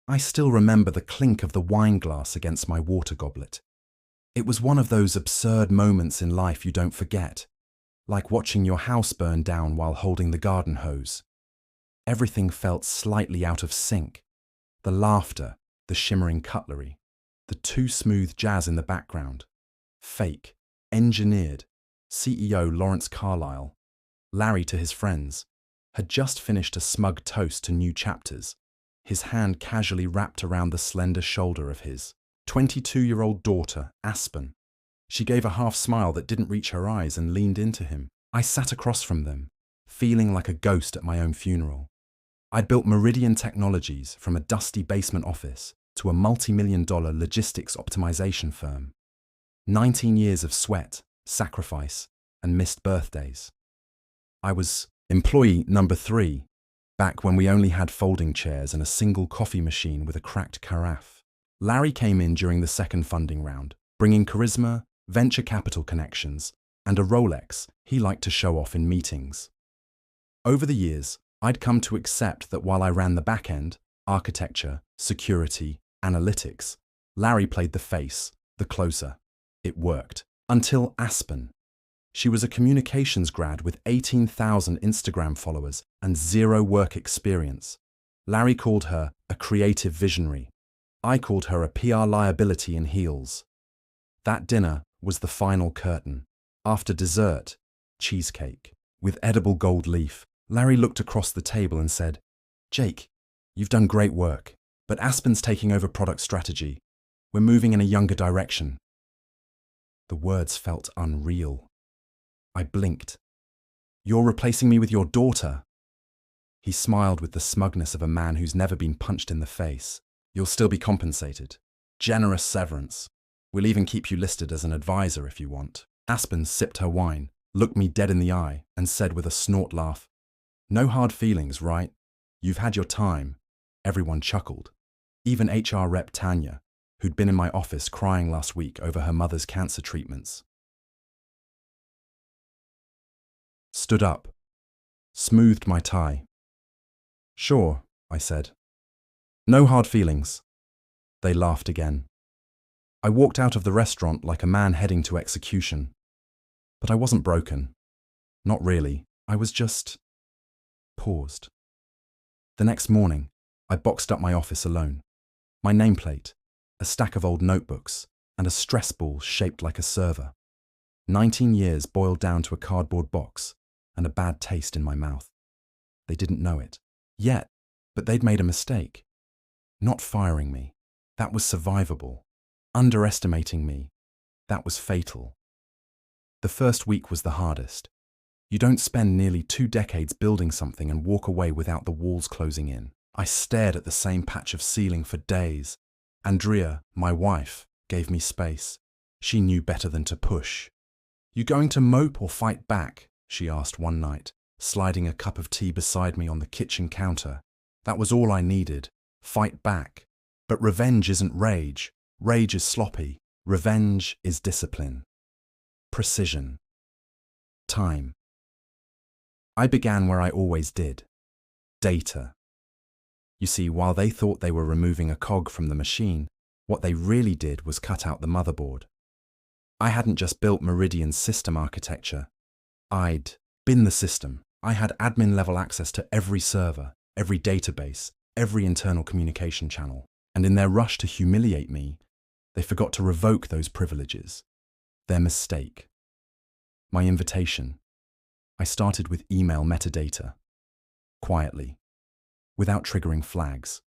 I still remember the clink of the wine glass against my water goblet. It was one of those absurd moments in life you don't forget, like watching your house burn down while holding the garden hose. Everything felt slightly out of sync. The laughter, the shimmering cutlery, the too smooth jazz in the background. Fake, engineered. CEO Lawrence Carlyle, Larry to his friends, had just finished a smug toast to new chapters, his hand casually wrapped around the slender shoulder of his 22-year-old daughter, Aspen. She gave a half smile that didn't reach her eyes and leaned into him. I sat across from them, feeling like a ghost at my own funeral. I'd built Meridian Technologies from a dusty basement office to a multi-million-dollar logistics optimization firm. 19 years of sweat, sacrifice, and missed birthdays. I was employee number 3, back when we only had folding chairs and a single coffee machine with a cracked carafe. Larry came in during the second funding round, bringing charisma, venture capital connections, and a Rolex he liked to show off in meetings. Over the years, I'd come to accept that while I ran the back end, architecture, security, analytics, Larry played the face, the closer. It worked. Until Aspen. She was a communications grad with 18,000 Instagram followers and 0 work experience. Larry called her a creative visionary. I called her a PR liability in heels. That dinner was the final curtain. After dessert, cheesecake. With edible gold leaf, Larry looked across the table and said, "Jake, you've done great work, but Aspen's taking over product strategy. We're moving in a younger direction." The words felt unreal. I blinked. "You're replacing me with your daughter." He smiled with the smugness of a man who's never been punched in the face. "You'll still be compensated. Generous severance. We'll even keep you listed as an advisor if you want." Aspen sipped her wine, looked me dead in the eye, and said with a snort laugh, "No hard feelings, right? You've had your time." Everyone chuckled. Even HR rep Tanya, who'd been in my office crying last week over her mother's cancer treatments. Stood up, smoothed my tie. "Sure," I said. "No hard feelings." They laughed again. I walked out of the restaurant like a man heading to execution. But I wasn't broken. Not really. I was just paused. The next morning, I boxed up my office alone. My nameplate, a stack of old notebooks, and a stress ball shaped like a server. 19 years boiled down to a cardboard box and a bad taste in my mouth. They didn't know it yet, but they'd made a mistake. Not firing me, that was survivable. Underestimating me, that was fatal. The first week was the hardest. You don't spend nearly 2 decades building something and walk away without the walls closing in. I stared at the same patch of ceiling for days. Andrea, my wife, gave me space. She knew better than to push. "You going to mope or fight back?" she asked one night, sliding a cup of tea beside me on the kitchen counter. That was all I needed. Fight back. But revenge isn't rage. Rage is sloppy. Revenge is discipline. Precision. Time. I began where I always did. Data. You see, while they thought they were removing a cog from the machine, what they really did was cut out the motherboard. I hadn't just built Meridian's system architecture. I'd been the system. I had admin-level access to every server, every database, every internal communication channel. And in their rush to humiliate me, they forgot to revoke those privileges. Their mistake. My invitation. I started with email metadata. Quietly. Without triggering flags.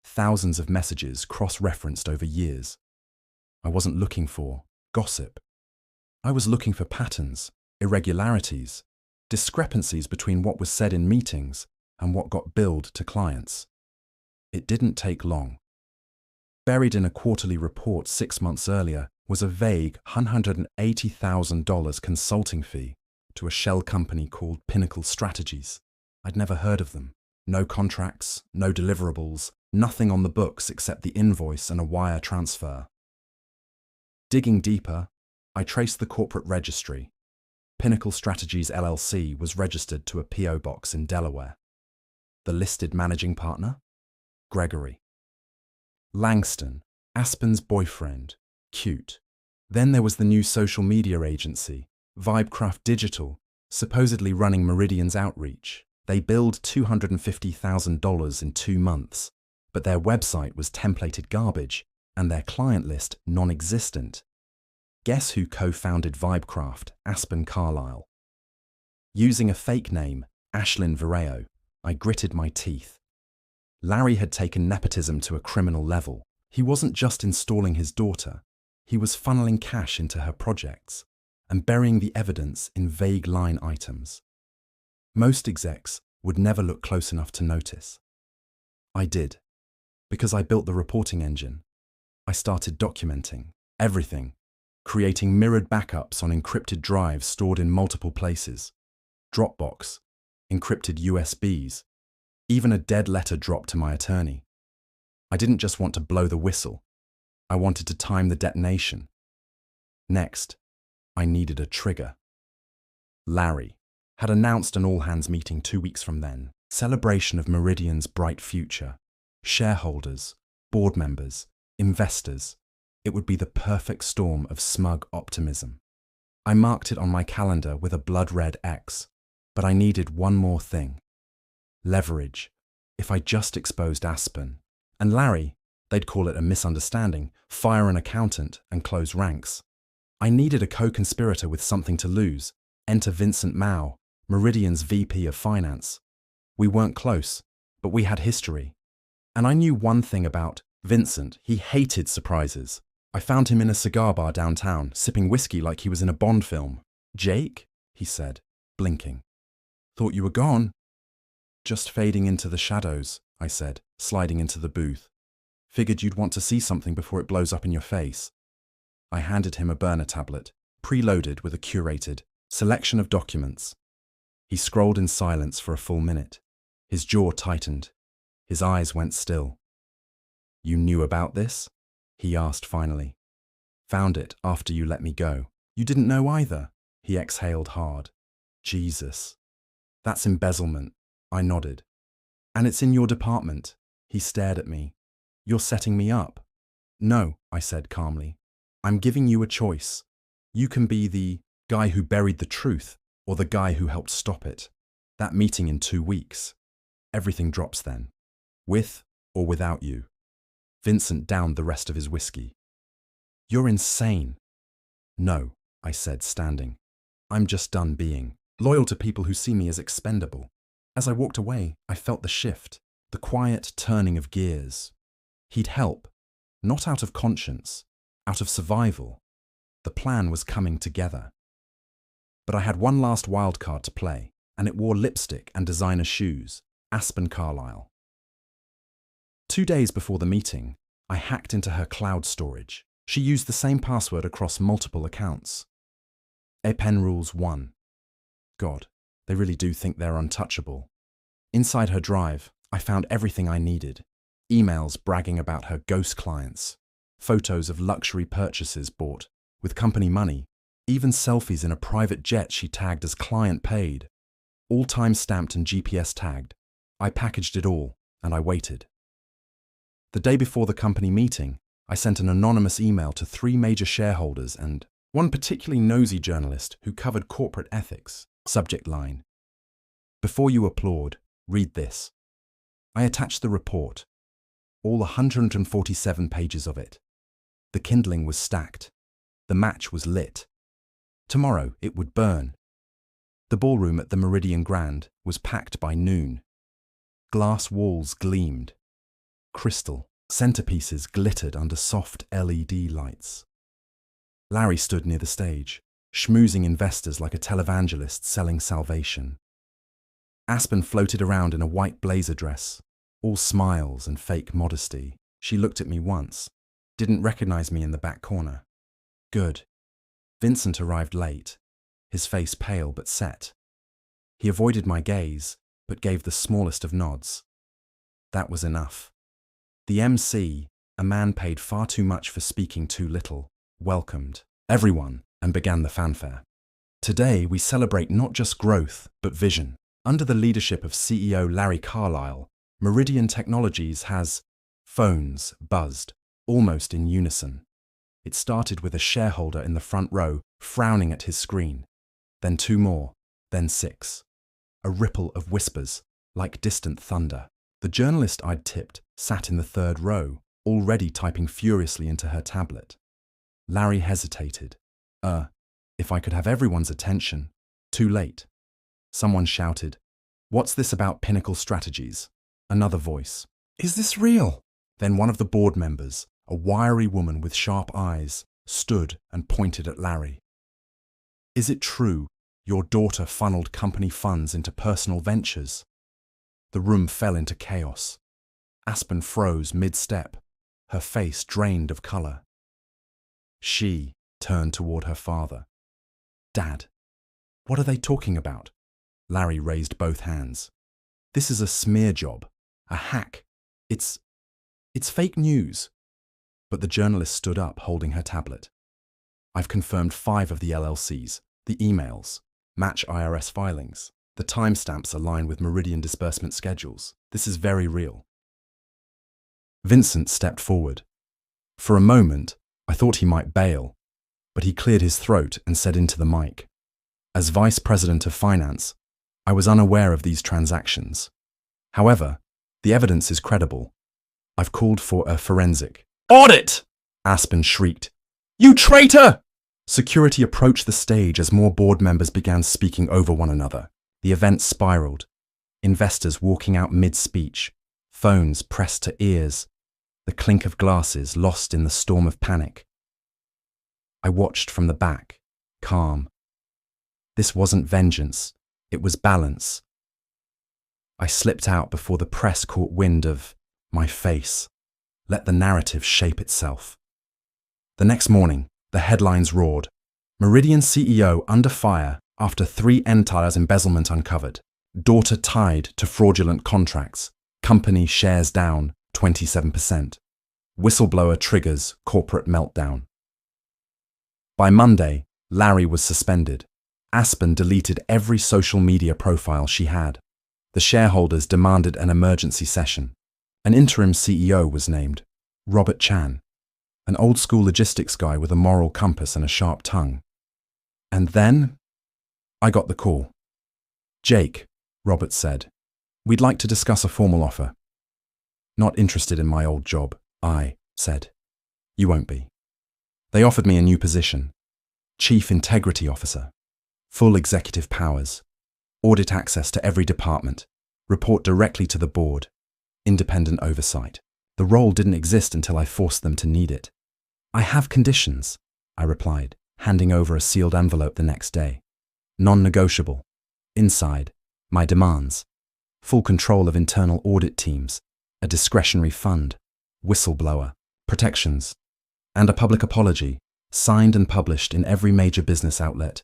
Thousands of messages cross-referenced over years. I wasn't looking for gossip. I was looking for patterns, irregularities, discrepancies between what was said in meetings and what got billed to clients. It didn't take long. Buried in a quarterly report 6 months earlier was a vague $180,000 consulting fee to a shell company called Pinnacle Strategies. I'd never heard of them. No contracts, no deliverables, nothing on the books except the invoice and a wire transfer. Digging deeper, I traced the corporate registry. Pinnacle Strategies LLC was registered to a PO box in Delaware. The listed managing partner? Gregory. Langston, Aspen's boyfriend. Cute. Then there was the new social media agency, Vibecraft Digital, supposedly running Meridian's outreach. They billed $250,000 in 2 months, but their website was templated garbage and their client list non-existent. Guess who co-founded Vibecraft? Aspen Carlyle. Using a fake name, Ashlyn Vireo, I gritted my teeth. Larry had taken nepotism to a criminal level. He wasn't just installing his daughter, he was funneling cash into her projects and burying the evidence in vague line items. Most execs would never look close enough to notice. I did, because I built the reporting engine. I started documenting everything, creating mirrored backups on encrypted drives stored in multiple places, Dropbox, encrypted USBs, even a dead letter dropped to my attorney. I didn't just want to blow the whistle, I wanted to time the detonation. Next, I needed a trigger. Larry had announced an all-hands meeting 2 weeks from then, celebration of Meridian's bright future. Shareholders, board members, investors. It would be the perfect storm of smug optimism. I marked it on my calendar with a blood-red X, but I needed one more thing. Leverage. If I just exposed Aspen and Larry, they'd call it a misunderstanding, fire an accountant, and close ranks. I needed a co-conspirator with something to lose. Enter Vincent Mao, Meridian's VP of Finance. We weren't close, but we had history. And I knew one thing about Vincent. He hated surprises. I found him in a cigar bar downtown, sipping whiskey like he was in a Bond film. "Jake?" he said, blinking. "Thought you were gone." "Just fading into the shadows," I said, sliding into the booth. "Figured you'd want to see something before it blows up in your face." I handed him a burner tablet, preloaded with a curated selection of documents. He scrolled in silence for a full minute. His jaw tightened. His eyes went still. "You knew about this?" he asked finally. "Found it after you let me go." "You didn't know either." He exhaled hard. "Jesus. That's embezzlement." I nodded. "And it's in your department." He stared at me. "You're setting me up." "No," I said calmly. "I'm giving you a choice. You can be the guy who buried the truth or the guy who helped stop it. That meeting in 2 weeks. Everything drops then. With or without you." Vincent downed the rest of his whiskey. "You're insane." "No," I said, standing. "I'm just done being loyal to people who see me as expendable." As I walked away, I felt the shift, the quiet turning of gears. He'd help, not out of conscience, out of survival. The plan was coming together. But I had one last wild card to play, and it wore lipstick and designer shoes. Aspen Carlyle. 2 days before the meeting, I hacked into her cloud storage. She used the same password across multiple accounts. EPEN Rules 1. God, they really do think they're untouchable. Inside her drive, I found everything I needed. Emails bragging about her ghost clients, photos of luxury purchases bought with company money, even selfies in a private jet she tagged as client paid. All time-stamped and GPS tagged. I packaged it all, and I waited. The day before the company meeting, I sent an anonymous email to 3 major shareholders and one particularly nosy journalist who covered corporate ethics. Subject line: "Before you applaud, read this." I attached the report, all 147 pages of it. The kindling was stacked. The match was lit. Tomorrow it would burn. The ballroom at the Meridian Grand was packed by noon. Glass walls gleamed. Crystal centerpieces glittered under soft LED lights. Larry stood near the stage, schmoozing investors like a televangelist selling salvation. Aspen floated around in a white blazer dress, all smiles and fake modesty. She looked at me once, didn't recognize me in the back corner. Good. Vincent arrived late, his face pale but set. He avoided my gaze, but gave the smallest of nods. That was enough. The MC, a man paid far too much for speaking too little, welcomed everyone and began the fanfare. Today we celebrate not just growth, but vision. Under the leadership of CEO Larry Carlyle, Meridian Technologies has Phones buzzed, almost in unison. It started with a shareholder in the front row frowning at his screen, then 2 more, then 6. A ripple of whispers, like distant thunder. The journalist I'd tipped sat in the 3rd row, already typing furiously into her tablet. Larry hesitated. If I could have everyone's attention. Too late. Someone shouted, "What's this about Pinnacle Strategies?" Another voice, "Is this real?" Then one of the board members, a wiry woman with sharp eyes, stood and pointed at Larry. "Is it true your daughter funneled company funds into personal ventures?" The room fell into chaos. Aspen froze mid-step, her face drained of colour. She turned toward her father. "Dad, what are they talking about?" Larry raised both hands. "This is a smear job, a hack. It's fake news." But the journalist stood up, holding her tablet. "I've confirmed 5 of the LLCs, the emails, match IRS filings. The timestamps align with Meridian disbursement schedules. This is very real." Vincent stepped forward. For a moment, I thought he might bail, but he cleared his throat and said into the mic, "As Vice President of Finance, I was unaware of these transactions. However, the evidence is credible. I've called for a forensic audit!" Aspen shrieked. "You traitor!" Security approached the stage as more board members began speaking over one another. The event spiraled. Investors walking out mid-speech, phones pressed to ears, the clink of glasses lost in the storm of panic. I watched from the back, calm. This wasn't vengeance, it was balance. I slipped out before the press caught wind of my face. Let the narrative shape itself. The next morning, the headlines roared. Meridian CEO under fire after 3 Entire's embezzlement uncovered. Daughter tied to fraudulent contracts. Company shares down 27%. Whistleblower triggers corporate meltdown. By Monday, Larry was suspended. Aspen deleted every social media profile she had. The shareholders demanded an emergency session. An interim CEO was named, Robert Chan, an old-school logistics guy with a moral compass and a sharp tongue. And then I got the call. "Jake," Robert said, "we'd like to discuss a formal offer." "Not interested in my old job," I said. "You won't be." They offered me a new position, Chief Integrity Officer, full executive powers, audit access to every department, report directly to the board, independent oversight. The role didn't exist until I forced them to need it. "I have conditions," I replied, handing over a sealed envelope the next day. Non-negotiable. Inside, my demands: full control of internal audit teams, a discretionary fund, whistleblower, protections, and a public apology, signed and published in every major business outlet.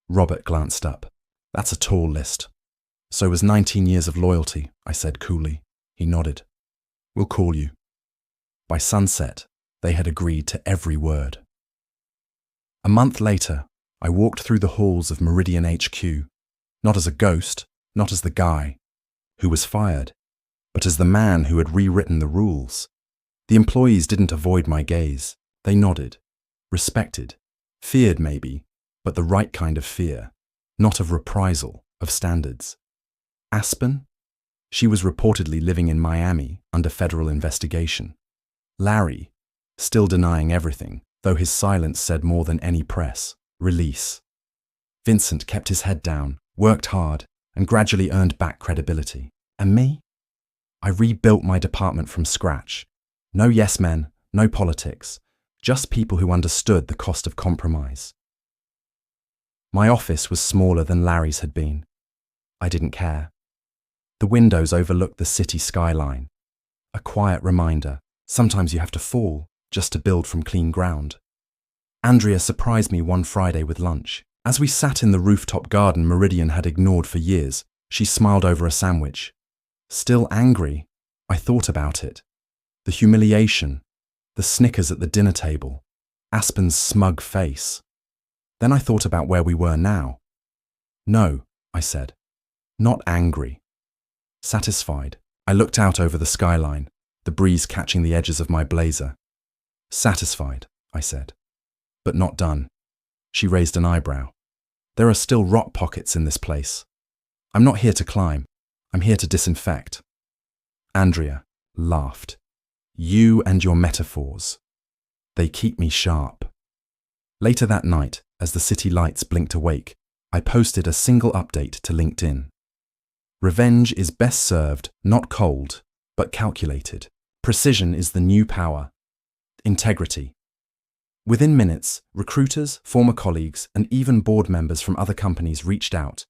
Robert glanced up. "That's a tall list." "So was 19 years of loyalty," I said coolly. He nodded. "We'll call you." By sunset, they had agreed to every word. A month later, I walked through the halls of Meridian HQ, not as a ghost, not as the guy who was fired, but as the man who had rewritten the rules. The employees didn't avoid my gaze. They nodded, respected, feared maybe, but the right kind of fear, not of reprisal, of standards. Aspen? She was reportedly living in Miami under federal investigation. Larry, still denying everything, though his silence said more than any press. Release. Vincent kept his head down, worked hard, and gradually earned back credibility. And me? I rebuilt my department from scratch. No yes men, no politics, just people who understood the cost of compromise. My office was smaller than Larry's had been. I didn't care. The windows overlooked the city skyline. A quiet reminder, sometimes you have to fall just to build from clean ground. Andrea surprised me one Friday with lunch. As we sat in the rooftop garden Meridian had ignored for years, she smiled over a sandwich. Still angry, I thought about it. The humiliation, the snickers at the dinner table, Aspen's smug face. Then I thought about where we were now. "No," I said. Not angry. Satisfied, I looked out over the skyline. the breeze catching the edges of my blazer. Satisfied, I said. But not done. She raised an eyebrow. There are still rot pockets in this place. I'm not here to climb. I'm here to disinfect. Andrea laughed. You and your metaphors. They keep me sharp. Later that night, as the city lights blinked awake, I posted a single update to LinkedIn. Revenge is best served, not cold, but calculated. Precision is the new power. Integrity. Within minutes, recruiters, former colleagues, and even board members from other companies reached out.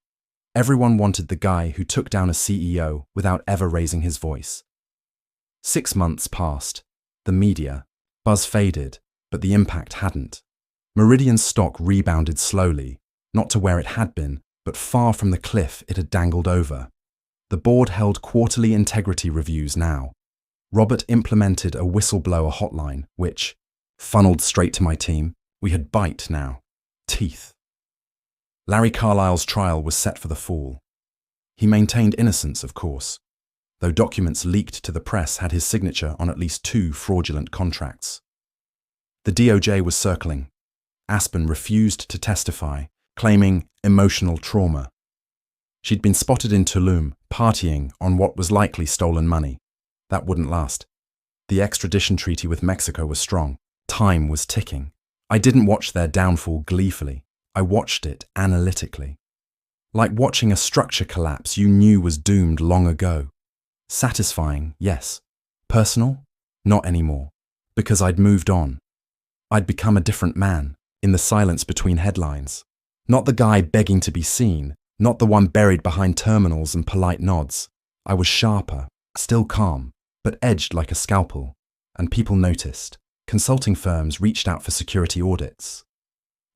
Everyone wanted the guy who took down a CEO without ever raising his voice. 6 months passed. The media. Buzz faded, but the impact hadn't. Meridian's stock rebounded slowly, not to where it had been, but far from the cliff it had dangled over. The board held quarterly integrity reviews now. Robert implemented a whistleblower hotline, which, funneled straight to my team, we had bite now. Teeth. Larry Carlyle's trial was set for the fall. He maintained innocence, of course, though documents leaked to the press had his signature on at least 2 fraudulent contracts. The DOJ was circling. Aspen refused to testify, claiming emotional trauma. She'd been spotted in Tulum, partying on what was likely stolen money. That wouldn't last. The extradition treaty with Mexico was strong. Time was ticking. I didn't watch their downfall gleefully. I watched it analytically. Like watching a structure collapse you knew was doomed long ago. Satisfying, yes. Personal? Not anymore. Because I'd moved on. I'd become a different man, in the silence between headlines. Not the guy begging to be seen, not the one buried behind terminals and polite nods. I was sharper, still calm, but edged like a scalpel. And people noticed. Consulting firms reached out for security audits.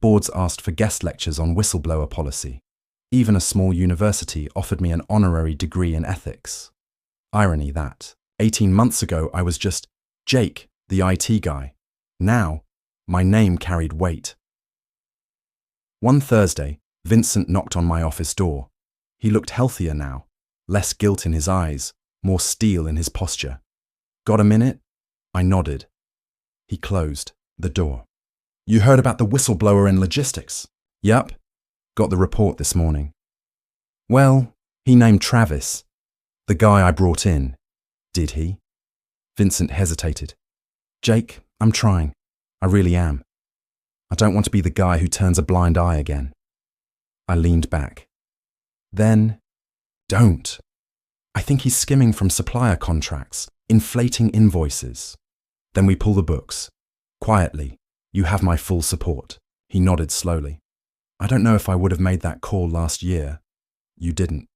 Boards asked for guest lectures on whistleblower policy. Even a small university offered me an honorary degree in ethics. Irony that, 18 months ago, I was just Jake, the IT guy. Now, my name carried weight. One Thursday, Vincent knocked on my office door. He looked healthier now, less guilt in his eyes, more steel in his posture. Got a minute? I nodded. He closed the door. You heard about the whistleblower in logistics? Yup. Got the report this morning. Well, he named Travis. The guy I brought in. Did he? Vincent hesitated. Jake, I'm trying. I really am. I don't want to be the guy who turns a blind eye again. I leaned back. Then, don't. I think he's skimming from supplier contracts, inflating invoices. Then we pull the books. Quietly. You have my full support. He nodded slowly. I don't know if I would have made that call last year. You didn't.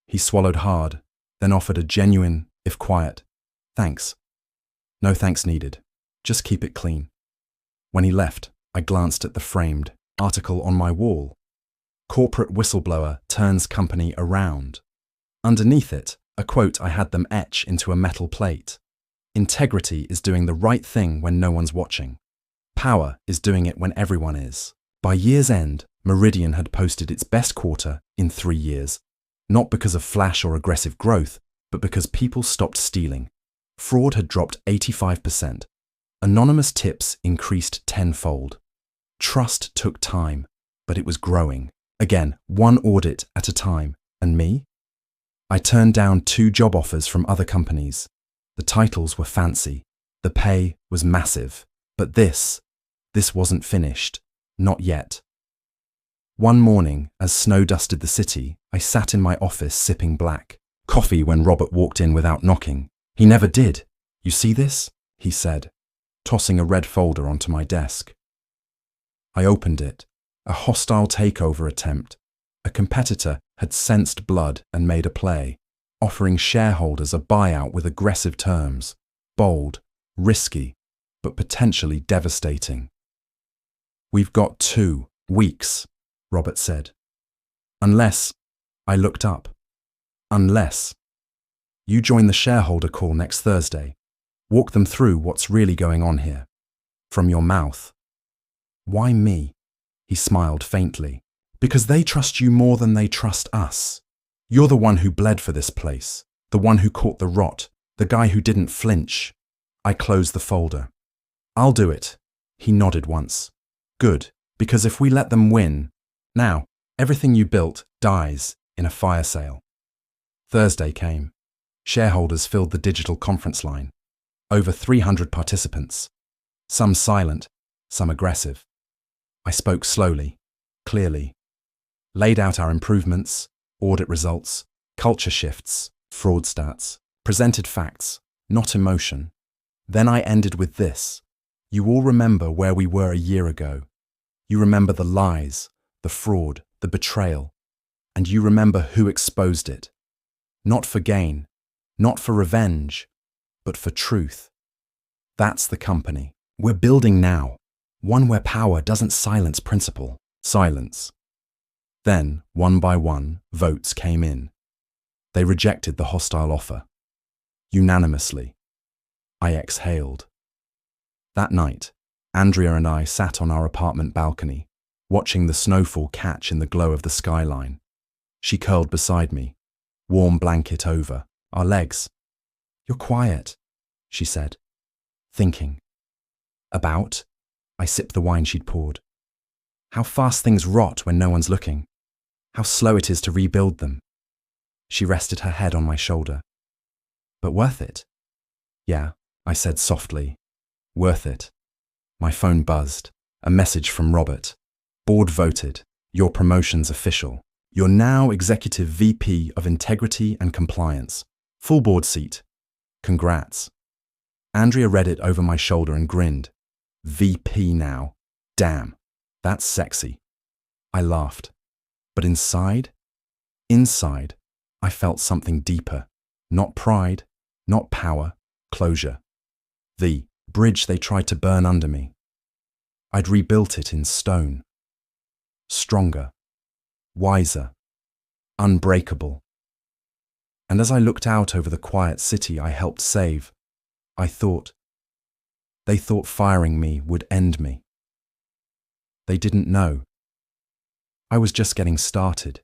He swallowed hard, then offered a genuine, if quiet, thanks. No thanks needed. Just keep it clean. When he left, I glanced at the framed article on my wall. Corporate whistleblower turns company around. Underneath it, a quote I had them etch into a metal plate. Integrity is doing the right thing when no one's watching. Power is doing it when everyone is. By year's end, Meridian had posted its best quarter in 3 years, not because of flash or aggressive growth, but because people stopped stealing. Fraud had dropped 85%. Anonymous tips increased tenfold. Trust took time, but it was growing. Again, one audit at a time. And me? I turned down 2 job offers from other companies. The titles were fancy. The pay was massive. But this wasn't finished. Not yet. One morning, as snow dusted the city, I sat in my office sipping black coffee when Robert walked in without knocking. He never did. You see this? He said, tossing a red folder onto my desk. I opened it. A hostile takeover attempt. A competitor had sensed blood and made a play, offering shareholders a buyout with aggressive terms. Bold, risky, but potentially devastating. We've got 2 weeks, Robert said. Unless, I looked up. Unless. You join the shareholder call next Thursday. Walk them through what's really going on here. From your mouth. Why me? He smiled faintly. Because they trust you more than they trust us. You're the one who bled for this place, the one who caught the rot, The guy who didn't flinch. I closed the folder. I'll do it. He nodded once. Good, because if we let them win, now, everything you built dies in a fire sale. Thursday came. Shareholders filled the digital conference line. Over 300 participants. Some silent, some aggressive. I spoke slowly, clearly. Laid out our improvements, audit results, culture shifts, fraud stats. Presented facts, not emotion. Then I ended with this. You all remember where we were a year ago. You remember the lies, the fraud, the betrayal. And you remember who exposed it. Not for gain, not for revenge, but for truth. That's the company we're building now. One where power doesn't silence principle. Silence. Then, one by one, votes came in. They rejected the hostile offer. Unanimously. I exhaled. That night, Andrea and I sat on our apartment balcony, watching the snowfall catch in the glow of the skyline. She curled beside me, warm blanket over, our legs. You're quiet, she said. Thinking. About? I sipped the wine she'd poured. How fast things rot when no one's looking. How slow it is to rebuild them. She rested her head on my shoulder. But worth it? Yeah, I said softly. Worth it. My phone buzzed. A message from Robert. Board voted. Your promotion's official. You're now Executive VP of Integrity and Compliance. Full board seat. Congrats. Andrea read it over my shoulder and grinned. VP now. Damn, that's sexy. I laughed. But inside, I felt something deeper. Not pride, not power, closure. The bridge they tried to burn under me. I'd rebuilt it in stone. Stronger, wiser, unbreakable. And as I looked out over the quiet city I helped save, they thought firing me would end me. They didn't know. I was just getting started.